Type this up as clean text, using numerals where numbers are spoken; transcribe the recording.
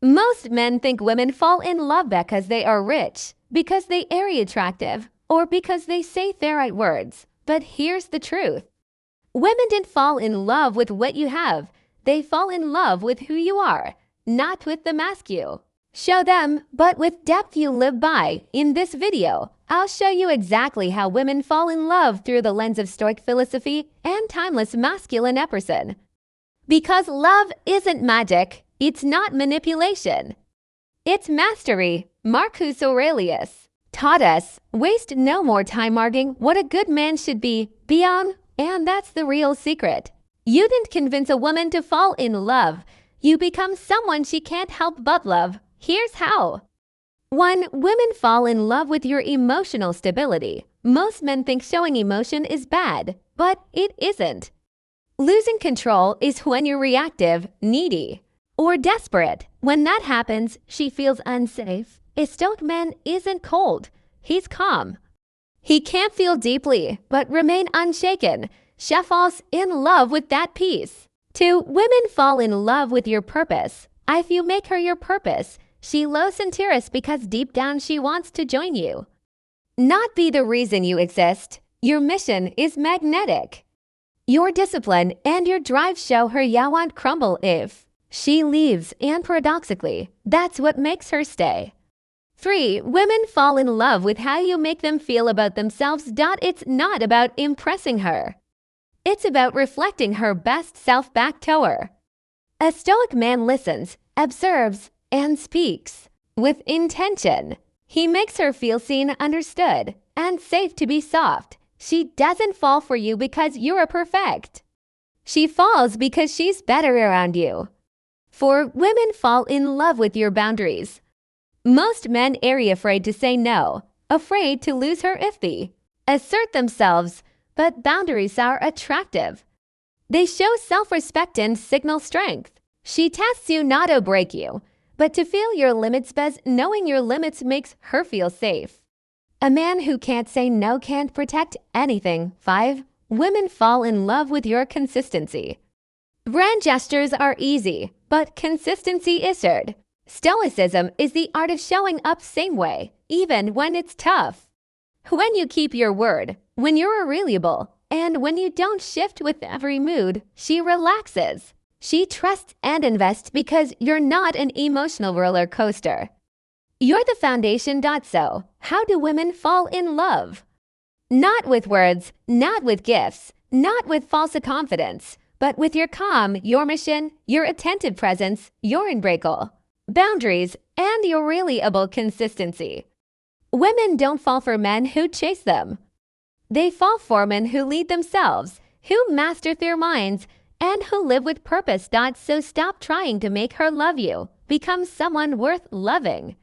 Most men think women fall in love because they are rich, because they are attractive, or because they say the right words. But here's the truth. Women didn't fall in love with what you have. They fall in love with who you are, not with the mask you show them, but with depth you live by. In this video, I'll show you exactly how women fall in love through the lens of Stoic philosophy and timeless masculine person. Because love isn't magic, it's not manipulation. It's mastery. Marcus Aurelius taught us, waste no more time arguing what a good man should be beyond, and that's the real secret. You didn't convince a woman to fall in love. You become someone she can't help but love. Here's how. 1. Women fall in love with your emotional stability. Most men think showing emotion is bad, but it isn't. Losing control is when you're reactive, needy, or desperate. When that happens, she feels unsafe. A Stoic man isn't cold. He's calm. He can't feel deeply, but remain unshaken. She falls in love with that peace. 2. Women fall in love with your purpose. If you make her your purpose, she loves interest because deep down she wants to join you. Not be the reason you exist. Your mission is magnetic. Your discipline and your drive show her you won't crumble if she leaves, and paradoxically, that's what makes her stay. 3. Women fall in love with how you make them feel about themselves. It's not about impressing her. It's about reflecting her best self back to her. A Stoic man listens, observes, and speaks with intention. He makes her feel seen, understood, and safe to be soft. She doesn't fall for you because you're perfect. She falls because she's better around you. 4. Women fall in love with your boundaries. Most men are afraid to say no, afraid to lose her if they assert themselves, but boundaries are attractive. They show self-respect and signal strength. She tests you not to break you, but to feel your limits, because knowing your limits makes her feel safe. A man who can't say no can't protect anything. 5. Women fall in love with your consistency. Grand gestures are easy, but consistency is hard. Stoicism is the art of showing up same way, even when it's tough. When you keep your word, when you're reliable, and when you don't shift with every mood, she relaxes. She trusts and invests because you're not an emotional roller coaster. You're the foundation. So, how do women fall in love? Not with words, not with gifts, not with false confidence, but with your calm, your mission, your attentive presence, your unbreakable boundaries, and your reliable consistency. Women don't fall for men who chase them. They fall for men who lead themselves, who master their minds, and who live with purpose. So stop trying to make her love you. Become someone worth loving.